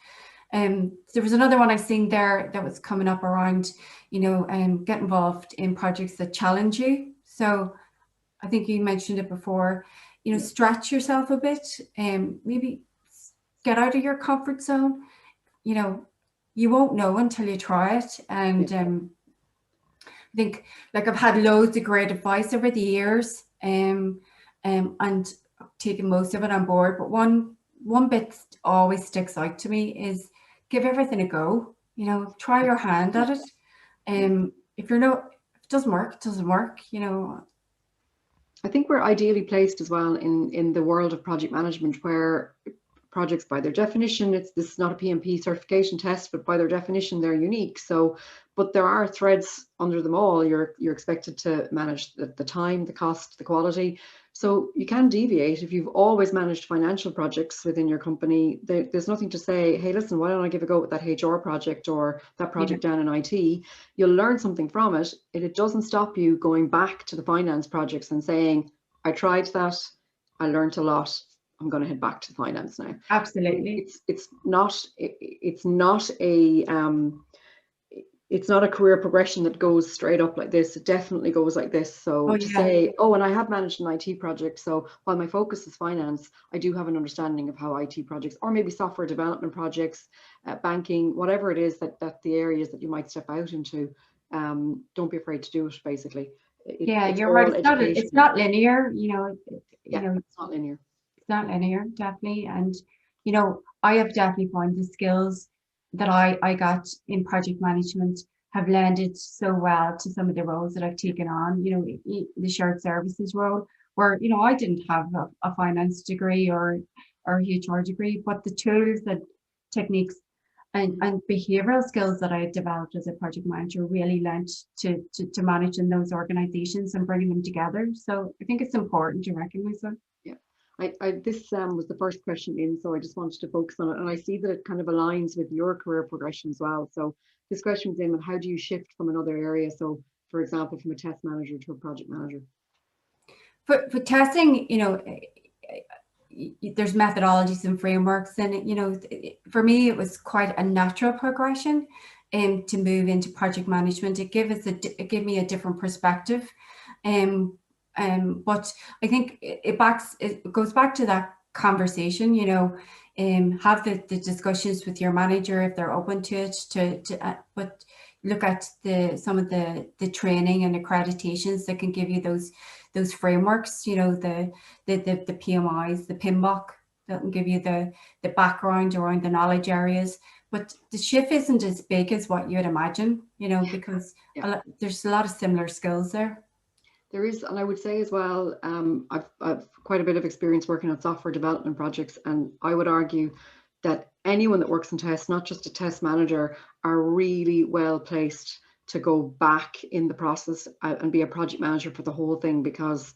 there was another one I seen there that was coming up around, you know, get involved in projects that challenge you. So I think you mentioned it before, you know, stretch yourself a bit and maybe get out of your comfort zone. You know, you won't know until you try it. And I think, like, I've had loads of great advice over the years, and taken most of it on board. But one bit always sticks out to me is give everything a go. You know, try your hand at it. If it doesn't work, it doesn't work. You know. I think we're ideally placed as well in the world of project management, where projects, by their definition, this is not a PMP certification test, but by their definition, they're unique. So, but there are threads under them all. You're expected to manage the time, the cost, the quality. So you can deviate. If you've always managed financial projects within your company, there's nothing to say, hey, listen, why don't I give a go with that HR project or that project down in IT? You'll learn something from it. It doesn't stop you going back to the finance projects and saying, I tried that, I learned a lot, I'm going to head back to finance now. Absolutely. It's not a career progression that goes straight up like this. It definitely goes like this. So say, oh, and I have managed an IT project, so while my focus is finance, I do have an understanding of how IT projects, or maybe software development projects, banking, whatever it is that the areas that you might step out into, don't be afraid to do it, basically. You're right. It's not linear, you know. It's not linear. It's not linear, definitely. And, you know, I have definitely found the skills I got in project management have lended so well to some of the roles that I've taken on, the shared services role, where, I didn't have a finance degree or HR degree, but the tools and techniques and behavioral skills that I had developed as a project manager really lent to managing those organizations and bringing them together. So I think it's important to recognize that. Yeah. This was the first question in, so I just wanted to focus on it. And I see that it kind of aligns with your career progression as well. So this question was in, how do you shift from another area? So, for example, from a test manager to a project manager. For testing, there's methodologies and frameworks, and for me, it was quite a natural progression to move into project management. It gave me a different perspective. But I think it goes back to that conversation, have the discussions with your manager if they're open to it, but look at some of the training and accreditations that can give you those frameworks, the PMIs, the PMBOK, that can give you the background around the knowledge areas. But the shift isn't as big as what you'd imagine, because there's a lot of similar skills there. There is, and I would say as well, I've quite a bit of experience working on software development projects, and I would argue that anyone that works in tests, not just a test manager, are really well placed to go back in the process and be a project manager for the whole thing, because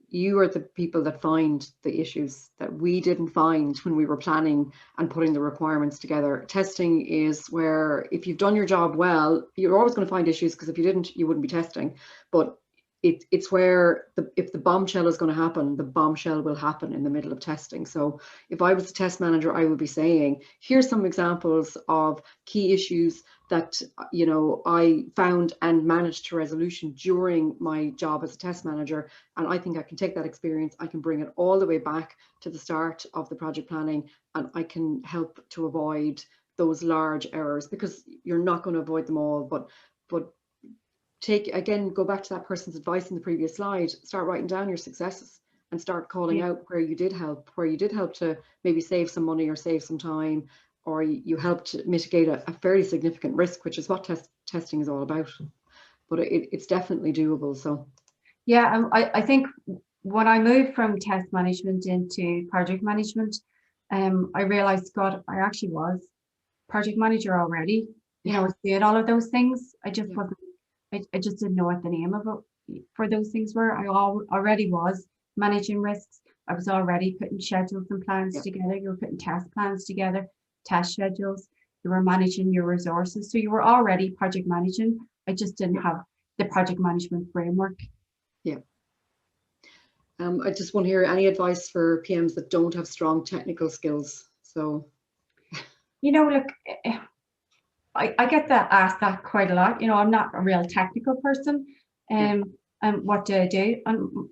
you are the people that find the issues that we didn't find when we were planning and putting the requirements together. Testing is where, if you've done your job well, you're always going to find issues, because if you didn't, you wouldn't be testing. But it's where if the bombshell is going to happen, the bombshell will happen in the middle of testing. So if I was a test manager, I would be saying, here's some examples of key issues that I found and managed to resolution during my job as a test manager. And I think I can take that experience, I can bring it all the way back to the start of the project planning, and I can help to avoid those large errors, because you're not going to avoid them all, but go back to that person's advice in the previous slide, start writing down your successes and start calling out where you did help to maybe save some money or save some time, or you helped mitigate a fairly significant risk, which is what testing is all about. But it's definitely doable. So yeah, I think when I moved from test management into project management, I realized, God, I actually was project manager already. I was doing all of those things. I just wasn't. I just didn't know what the name of it for those things were. I already was managing risks. I was already putting schedules and plans together. You were putting test plans together, test schedules. You were managing your resources. So you were already project managing. I just didn't have the project management framework. Yeah. I just want to hear any advice for PMs that don't have strong technical skills. So, look, I get asked that quite a lot. I'm not a real technical person. And what do I do? And,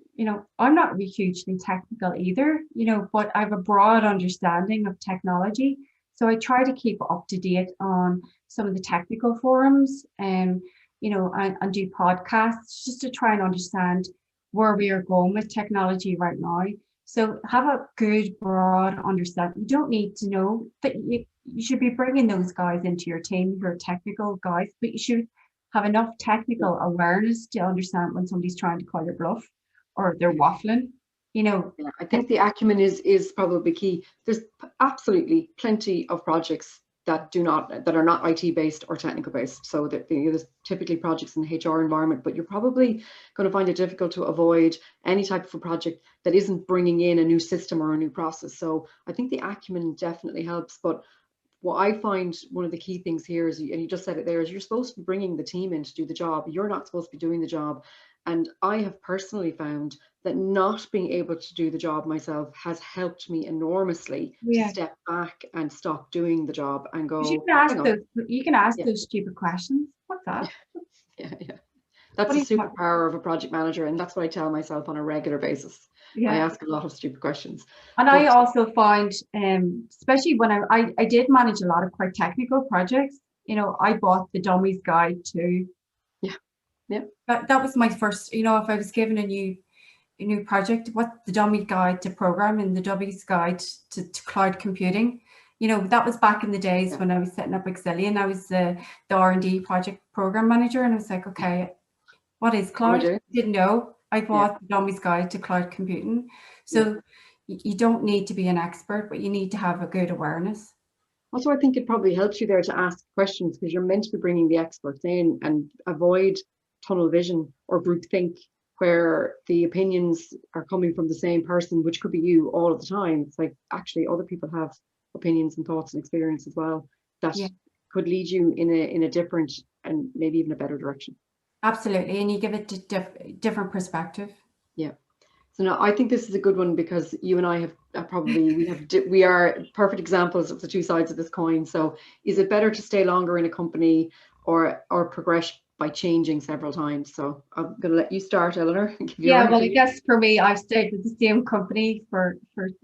I'm not really hugely technical either, but I have a broad understanding of technology. So I try to keep up to date on some of the technical forums and do podcasts just to try and understand where we are going with technology right now. So have a good broad understanding. You don't need to know that you should be bringing those guys into your team, your technical guys, but you should have enough technical awareness to understand when somebody's trying to call your bluff or they're waffling. I think the acumen is probably key. There's absolutely plenty of projects that are not IT based or technical based. So that there's typically projects in the HR environment, but you're probably going to find it difficult to avoid any type of a project that isn't bringing in a new system or a new process. So I think the acumen definitely helps. But what I find one of the key things here is, and you just said it there, is you're supposed to be bringing the team in to do the job. You're not supposed to be doing the job. And I have personally found that not being able to do the job myself has helped me enormously to step back and stop doing the job and go, you can ask those stupid questions. What's that? Yeah. That's a superpower of a project manager, and that's what I tell myself on a regular basis. I ask a lot of stupid questions. And I also find, especially when I did manage a lot of quite technical projects, I bought the Dummies Guide too. Yeah. That was my first, if I was given a new project, what the Dummy Guide to programming, the Dummies Guide to cloud computing, you know, that was back in the days when I was setting up Auxilion. I was the R&D project program manager, and I was like, okay, what is cloud? Didn't know. I bought the Dummy's Guide to Cloud Computing. So you don't need to be an expert, but you need to have a good awareness. Also, I think it probably helps you there to ask questions, because you're meant to be bringing the experts in, and avoid tunnel vision or groupthink, where the opinions are coming from the same person, which could be you all of the time. It's like, actually other people have opinions and thoughts and experience as well that could lead you in a different and maybe even a better direction. Absolutely, and you give it a different perspective. Yeah. So no, I think this is a good one, because you and I have we are perfect examples of the two sides of this coin. So is it better to stay longer in a company or progress by changing several times? So I'm going to let you start, Eleanor. Well, I guess for me, I've stayed with the same company for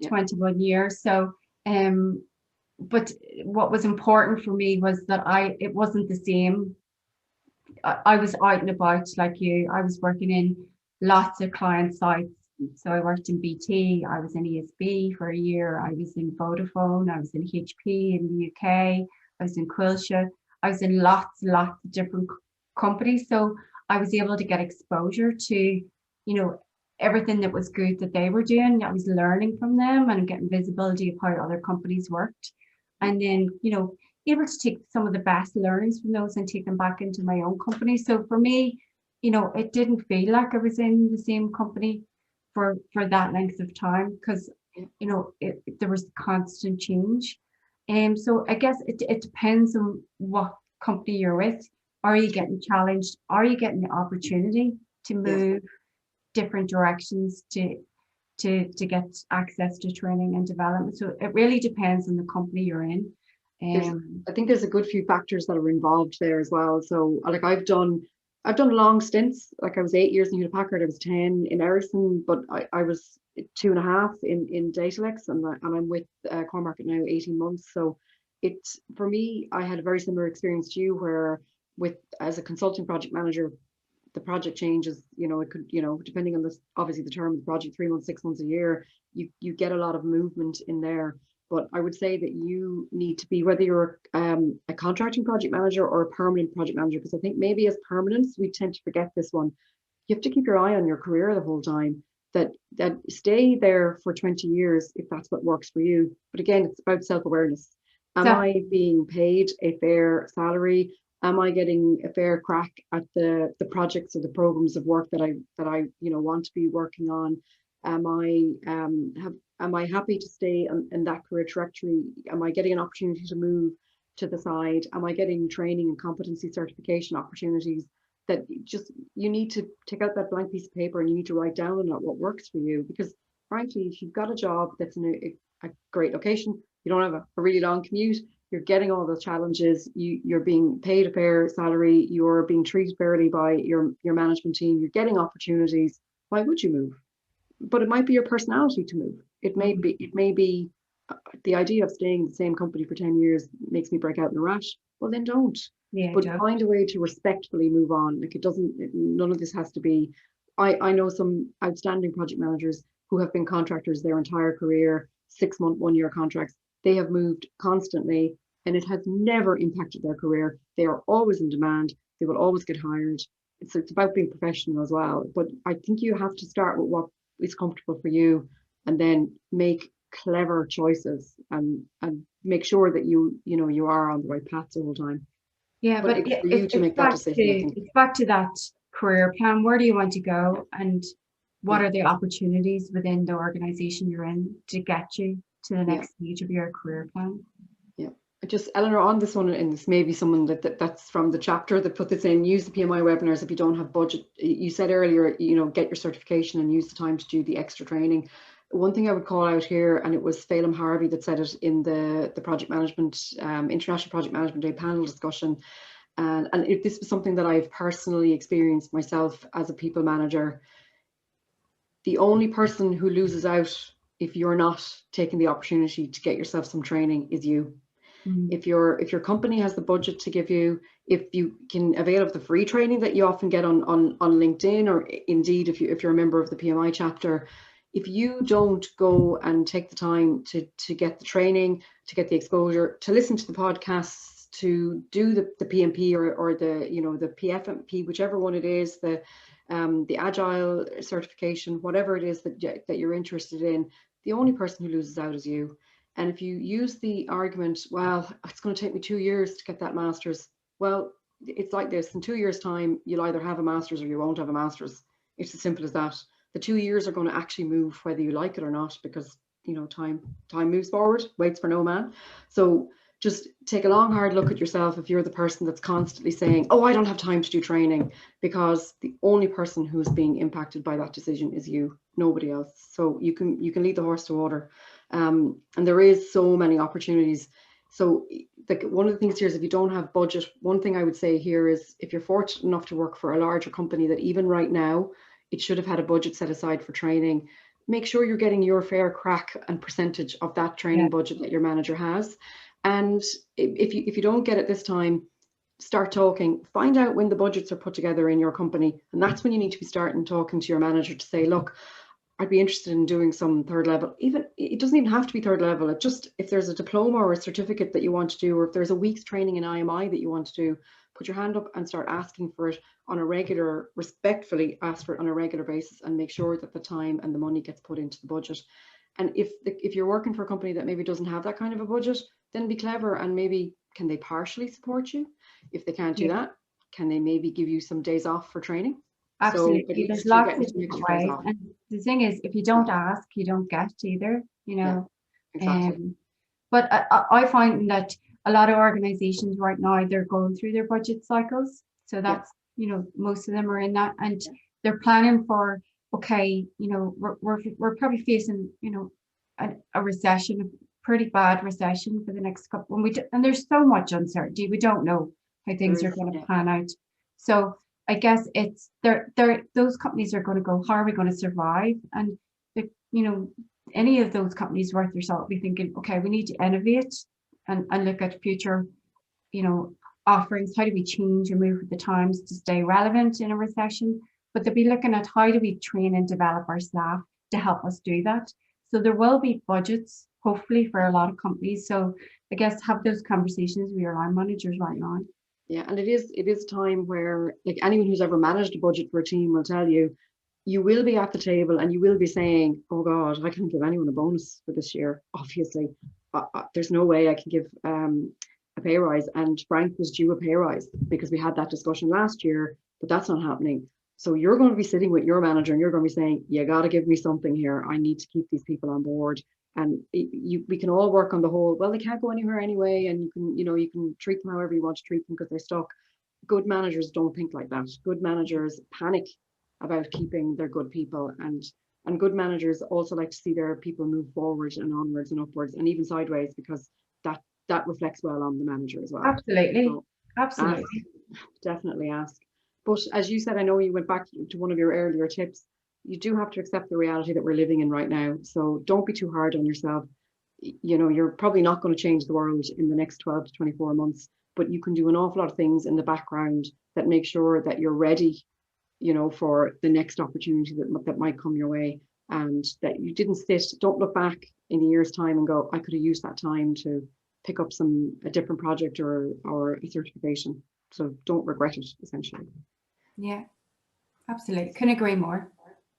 21 years. So, but what was important for me was that it wasn't the same. I was out and about like you. I was working in lots of client sites. So I worked in BT, I was in ESB for a year, I was in Vodafone, I was in HP in the UK, I was in Quilsha, I was in lots of different companies. So I was able to get exposure to, you know, everything that was good that they were doing. I was learning from them and getting visibility of how other companies worked. And then, you know, able to take some of the best learnings from those and take them back into my own company. So for me, you know, it didn't feel like I was in the same company for that length of time, because, you know, there was constant change. And so I guess it depends on what company you're with. Are you getting challenged? Are you getting the opportunity to move different directions to get access to training and development? So it really depends on the company you're in. I think there's a good few factors that are involved there as well. So like I've done long stints. Like I was 8 years in Hewlett Packard, I was 10 in Ericsson, but I was 2.5 in Datalex, and I'm with Cormark now 18 months. So for me, I had a very similar experience to you, where as a consulting project manager, the project changes, you know, it could, you know, depending on obviously the term of the project, 3 months, 6 months, a year, you get a lot of movement in there. But I would say that you need to be, whether you're a contracting project manager or a permanent project manager, because I think maybe as permanents, we tend to forget this one. You have to keep your eye on your career the whole time, that stay there for 20 years if that's what works for you. But again, it's about self-awareness. Am I being paid a fair salary? Am I getting a fair crack at the projects or the programs of work that I you know, want to be working on? Am I happy to stay in that career trajectory? Am I getting an opportunity to move to the side? Am I getting training and competency certification opportunities? That you need to take out that blank piece of paper and you need to write down on what works for you. Because frankly, if you've got a job that's in a great location, you don't have a really long commute, you're getting all those challenges, you're being paid a fair salary, you're being treated fairly by your management team, you're getting opportunities, why would you move? But it might be your personality to move. It may be the idea of staying in the same company for 10 years makes me break out in a rash. Well, then don't. But find a way to respectfully move on. Like none of this has to be. I know some outstanding project managers who have been contractors their entire career, 6 month, 1 year contracts. They have moved constantly and it has never impacted their career. They are always in demand. They will always get hired. It's about being professional as well. But I think you have to start with what is comfortable for you, and then make clever choices and make sure that you are on the right path the whole time. But it's for you to make that decision. It's back to that career plan. Where do you want to go, and what are the opportunities within the organization you're in to get you to the next stage of your career plan? Just Eleanor, on this one, and this may be someone that's from the chapter that put this in, use the PMI webinars if you don't have budget. You said earlier, you know, get your certification and use the time to do the extra training. One thing I would call out here, and it was Phelim Harvey that said it in the project management, International Project Management Day panel discussion. And if this was something that I've personally experienced myself as a people manager, the only person who loses out if you're not taking the opportunity to get yourself some training is you. If your company has the budget to give you, if you can avail of the free training that you often get on LinkedIn, or indeed if you're a member of the PMI chapter, if you don't go and take the time to get the training, to get the exposure, to listen to the podcasts, to do the PMP or the, you know, the PFMP, whichever one it is, the Agile certification, whatever it is that you're interested in, the only person who loses out is you. And if you use the argument, well, it's going to take me 2 years to get that master's, well, it's like this: in 2 years' time, you'll either have a master's or you won't have a master's. It's as simple as that. The 2 years are going to actually move whether you like it or not, because, you know, time moves forward, waits for no man. So just take a long, hard look at yourself if you're the person that's constantly saying, oh, I don't have time to do training, because the only person who's being impacted by that decision is you, nobody else. So you can lead the horse to water. And there is so many opportunities. So one of the things here is, if you don't have budget, one thing I would say here is, if you're fortunate enough to work for a larger company that even right now it should have had a budget set aside for training, make sure you're getting your fair crack and percentage of that training budget that your manager has. And if you don't get it this time, start talking, find out when the budgets are put together in your company. And that's when you need to be starting talking to your manager to say, look, I'd be interested in doing some third level. Even, it doesn't even have to be third level. It just, if there's a diploma or a certificate that you want to do, or if there's a week's training in IMI that you want to do, put your hand up and start asking for it on a regular, respectfully ask for it on a regular basis, and make sure that the time and the money gets put into the budget. And if you're working for a company that maybe doesn't have that kind of a budget, then be clever and maybe, can they partially support you? If they can't do that, can they maybe give you some days off for training? Absolutely. So there's lots of different ways. And the thing is, if you don't ask, you don't get either, you know. Exactly. But I find that a lot of organizations right now, they're going through their budget cycles. So that's, you know, most of them are in that, and they're planning for, okay, you know, we're probably facing, you know, a recession, a pretty bad recession for the next couple, and there's so much uncertainty. We don't know how things are going to pan out. So I guess it's those companies are going to go, how are we going to survive? And you know, any of those companies worth their salt be thinking, okay, we need to innovate and look at future, you know, offerings. How do we change and move with the times to stay relevant in a recession? But they'll be looking at, how do we train and develop our staff to help us do that? So there will be budgets, hopefully, for a lot of companies. So I guess have those conversations with your line managers right now. Yeah, and it is time where, like, anyone who's ever managed a budget for a team will tell you, you will be at the table and you will be saying, oh God, I can't give anyone a bonus for this year. Obviously, there's no way I can give a pay rise. And Frank was due a pay rise because we had that discussion last year, but that's not happening. So you're going to be sitting with your manager and you're going to be saying, you got to give me something here. I need to keep these people on board. And we can all work on the whole, well, they can't go anywhere anyway, and you can treat them however you want to treat them because they're stuck. Good managers don't think like that. Good managers panic about keeping their good people, and good managers also like to see their people move forward and onwards and upwards and even sideways, because that reflects well on the manager as well. Absolutely. So absolutely. Definitely ask. But as you said, I know you went back to one of your earlier tips. You do have to accept the reality that we're living in right now. So don't be too hard on yourself. You know, you're probably not going to change the world in the next 12 to 24 months, but you can do an awful lot of things in the background that make sure that you're ready, you know, for the next opportunity that might come your way, and that you didn't don't look back in a year's time and go, I could have used that time to pick up a different project or a certification. So don't regret it, essentially. Yeah, absolutely. Couldn't agree more.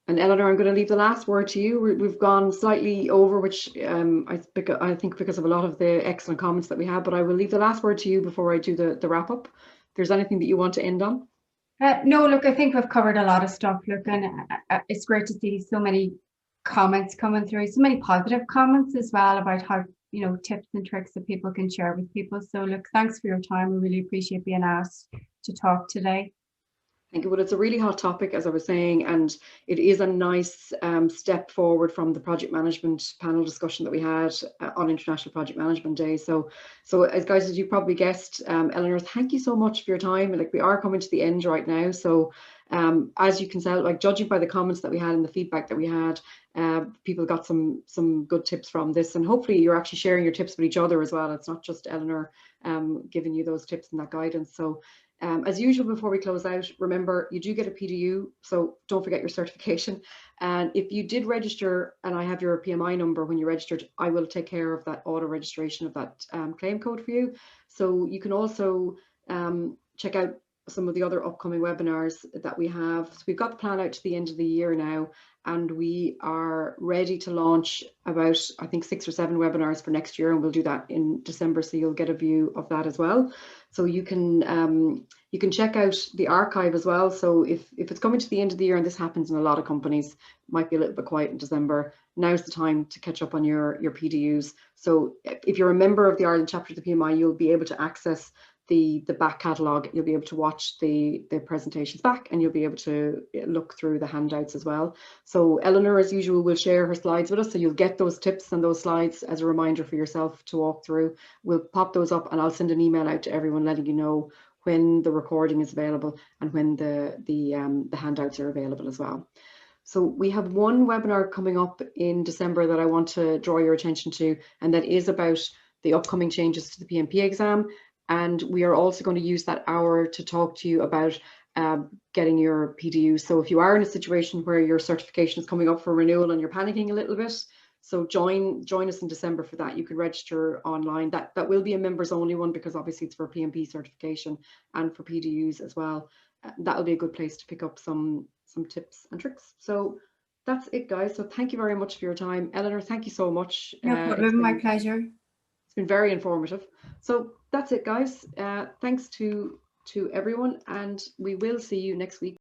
And Eleanor, I'm going to leave the last word to you. We've gone slightly over, which I think because of a lot of the excellent comments that we had, but I will leave the last word to you before I do the wrap up. If there's anything that you want to end on? No, look, I think we've covered a lot of stuff. Look, and it's great to see so many comments coming through, so many positive comments as well about how, you know, tips and tricks that people can share with people. So look, thanks for your time. We really appreciate being asked to talk today. Thank you. Well, it's a really hot topic, as I was saying, and it is a nice step forward from the project management panel discussion that we had on International Project Management Day. So as guys, as you probably guessed, Eleanor, thank you so much for your time. Like, we are coming to the end right now. So as you can tell, like, judging by the comments that we had and the feedback that we had, people got some good tips from this, and hopefully you're actually sharing your tips with each other as well. It's not just Eleanor giving you those tips and that guidance. So As usual, before we close out, remember you do get a PDU, so don't forget your certification. And if you did register, and I have your PMI number when you registered, I will take care of that auto registration of that claim code for you. So you can also check out some of the other upcoming webinars that we have. So we've got the plan out to the end of the year now, and we are ready to launch about, I think, 6 or 7 webinars for next year, and we'll do that in December, so you'll get a view of that as well. So you can check out the archive as well. So if it's coming to the end of the year, and this happens in a lot of companies, might be a little bit quiet in December, now's the time to catch up on your PDUs. So if you're a member of the Ireland Chapter of the PMI, you'll be able to access the back catalogue. You'll be able to watch the presentations back, and you'll be able to look through the handouts as well. So Eleanor, as usual, will share her slides with us, so you'll get those tips and those slides as a reminder for yourself to walk through. We'll pop those up, and I'll send an email out to everyone letting you know when the recording is available and when the handouts are available as well. So we have one webinar coming up in December that I want to draw your attention to, and that is about the upcoming changes to the PMP exam. And we are also going to use that hour to talk to you about getting your PDU. So if you are in a situation where your certification is coming up for renewal and you're panicking a little bit, so join us in December for that. You can register online. That will be a members only one, because obviously it's for PMP certification and for PDUs as well. That'll be a good place to pick up some tips and tricks. So that's it, guys. So thank you very much for your time. Eleanor, thank you so much. No problem, my pleasure. It's been very informative. So that's it, guys. Thanks to everyone, and we will see you next week.